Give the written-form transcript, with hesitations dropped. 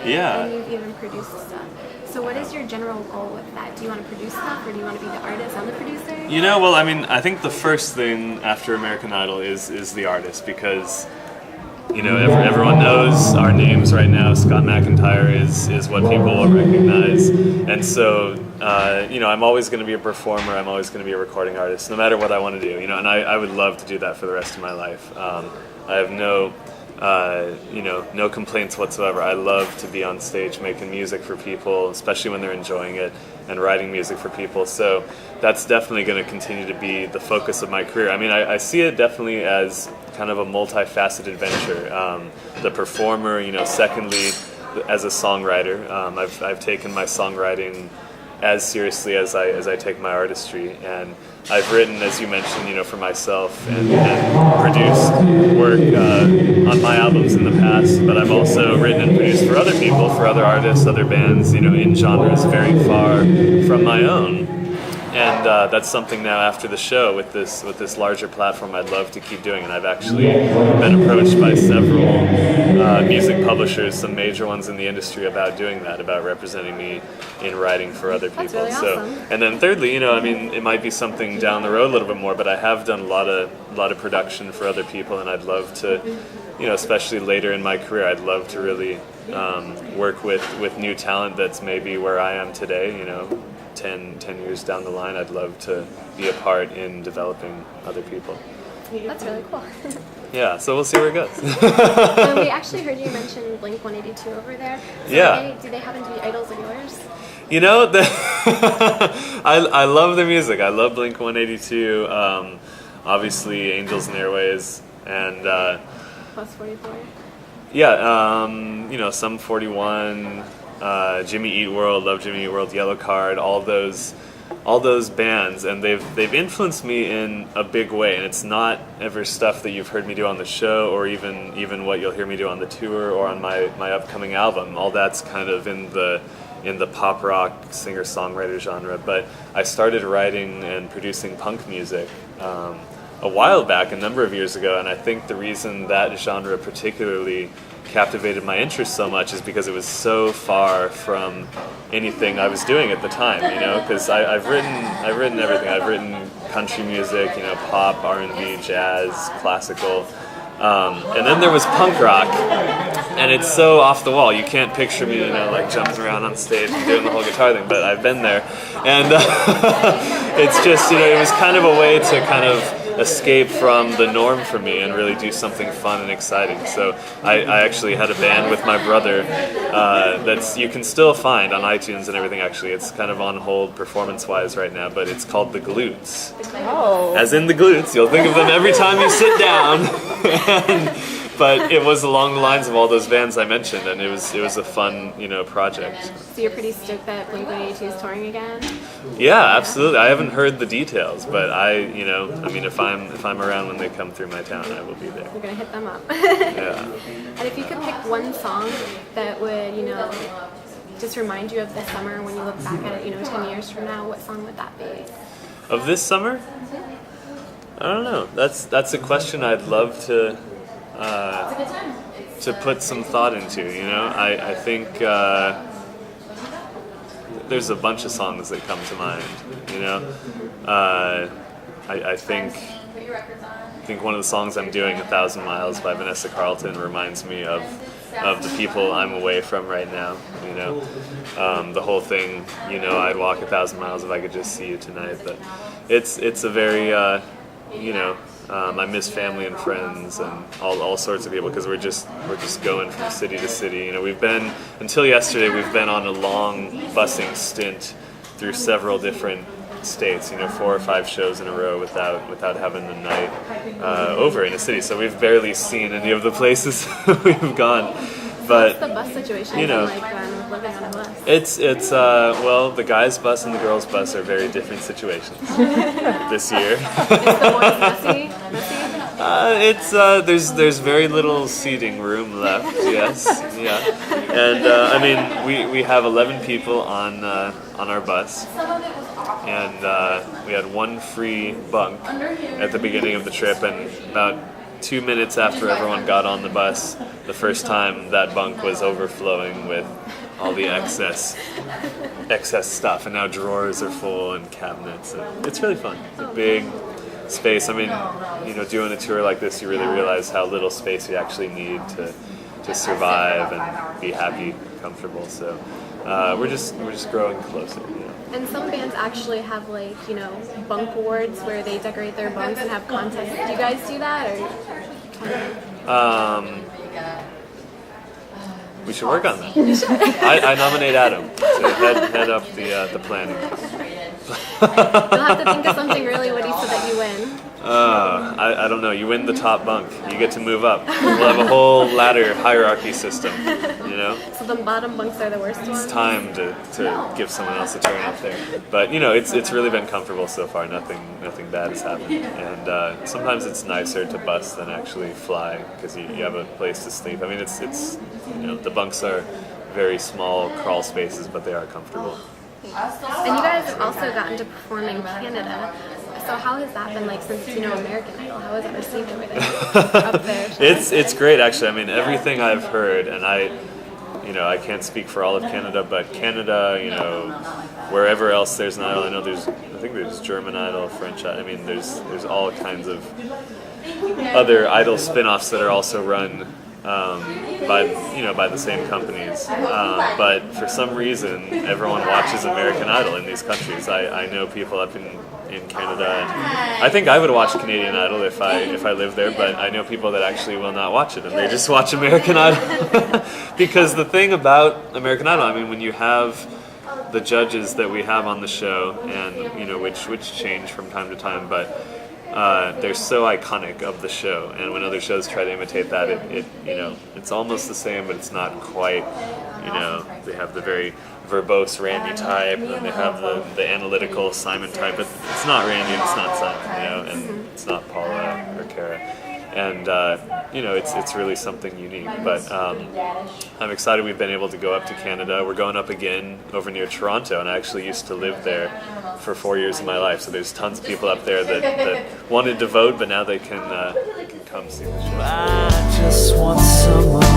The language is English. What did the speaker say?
Yeah. And you've even produced stuff. So what is your general goal with that? Do you want to produce stuff, or do you want to be the artist and the producer? Well, I mean, I think the first thing after American Idol is the artist, because everyone knows our names right now. Scott MacIntyre is what people will recognize, and so I'm always going to be a performer. I'm always going to be a recording artist, no matter what I want to do. And I would love to do that for the rest of my life. I have no complaints whatsoever. I love to be on stage making music for people, especially when they're enjoying it, and writing music for people. So that's definitely going to continue to be the focus of my career. I mean, I see it definitely as kind of a multifaceted venture. The performer, secondly, as a songwriter. I've taken my songwriting as seriously as I take my artistry, and I've written, as you mentioned, for myself and produced work on my albums in the past, but I've also written and produced for other people, for other artists, other bands, in genres very far from my own. And that's something now after the show with this larger platform I'd love to keep doing. And I've actually been approached by several music publishers, some major ones in the industry, about doing that, about representing me in writing for other people. That's really awesome. And then thirdly, it might be something down the road a little bit more, but I have done a lot of production for other people, and I'd love to, especially later in my career, I'd love to really work with new talent that's maybe where I am today. 10 years down the line, I'd love to be a part in developing other people. That's really cool. Yeah, so we'll see where it goes. So we actually heard you mention Blink-182 over there. So Yeah. do they happen to be idols of yours? I love their music. I love Blink-182. Obviously, Angels and Airways, and Plus 44. Yeah, Sum 41. Jimmy Eat World, love Jimmy Eat World, Yellow Card, all those bands, and they've influenced me in a big way. And it's not ever stuff that you've heard me do on the show, or even what you'll hear me do on the tour or on my upcoming album. All that's kind of in the pop rock singer-songwriter genre. But I started writing and producing punk music a while back, a number of years ago, and I think the reason that genre particularly captivated my interest so much is because it was so far from anything I was doing at the time, because I've written everything. I've written country music, pop, R&B, jazz, classical, and then there was punk rock, and it's so off the wall. You can't picture me, like jumping around on stage and doing the whole guitar thing, but I've been there, and it's just, it was kind of a way to kind of escape from the norm for me and really do something fun and exciting. So I actually had a band with my brother that's you can still find on iTunes and everything. Actually, it's kind of on hold performance-wise right now, but it's called the Glutes. Oh. As in the glutes, you'll think of them every time you sit down. But it was along the lines of all those bands I mentioned, and it was a fun, project. So you're pretty stoked that Blink-182 is touring again? Yeah, absolutely. I haven't heard the details, but if I'm around when they come through my town, I will be there. You're gonna hit them up. Yeah. And if you could pick one song that would, just remind you of this summer when you look back at it, 10 years from now, what song would that be? Of this summer? I don't know. That's a question I'd love to put some thought into. I think there's a bunch of songs that come to mind. I think one of the songs I'm doing, 1,000 Miles by Vanessa Carlton, reminds me of the people I'm away from right now. The whole thing, I'd walk 1,000 miles if I could just see you tonight. But it's a very, I miss family and friends and all sorts of people, because we're just going from city to city. Until yesterday, we've been on a long busing stint through several different states, 4 or 5 shows in a row without having the night over in a city. So we've barely seen any of the places we've gone. But what's the bus situation like living on a bus? It's the guys' bus and the girls' bus are very different situations this year. Is the boys messy? There's very little seating room left. Yes, yeah, and we have 11 people on our bus, and we had one free bunk at the beginning of the trip, and about 2 minutes after everyone got on the bus, the first time that bunk was overflowing with all the excess stuff, and now drawers are full and cabinets. And it's really fun. It's a big space. I mean, doing a tour like this, you really realize how little space you actually need to survive and be happy, comfortable. So we're just growing closer. And some bands actually have bunk awards where they decorate their bunks and have contests. Do you guys do that, or? We should work on that. I nominate Adam to head up the planning. You'll have to think of something really witty so that you win. I don't know. You win the top bunk. You get to move up. We'll have a whole ladder hierarchy system, So the bottom bunks are the worst ones? It's time to give someone else a turn up there. But, it's really been comfortable so far. Nothing bad has happened. And sometimes it's nicer to bus than actually fly because you have a place to sleep. I mean, it's the bunks are very small crawl spaces, but they are comfortable. And you guys have also gotten to perform in Canada. So how has that been since American Idol? How is it received over there? Up there? It's great, actually. I mean, everything I've heard, and I can't speak for all of Canada, but Canada, wherever else there's an idol, I think there's German Idol, French Idol. I mean, there's all kinds of other idol spin-offs that are also run by the same companies, but for some reason everyone watches American Idol in these countries. I know people up in Canada, and I think I would watch Canadian Idol if I lived there, but I know people that actually will not watch it, and they just watch American Idol. Because the thing about American Idol, I mean, when you have the judges that we have on the show, and which change from time to time, but they're so iconic of the show, and when other shows try to imitate that, it's almost the same, but it's not quite. They have the very verbose Randy type, and then they have the analytical Simon type, but it's not Randy, and it's not Simon, and it's not Paula or Kara, and it's really something unique. But I'm excited we've been able to go up to Canada. We're going up again over near Toronto, and I actually used to live there for 4 years of my life, so there's tons of people up there that wanted to vote, but now they can come see the show. I just want someone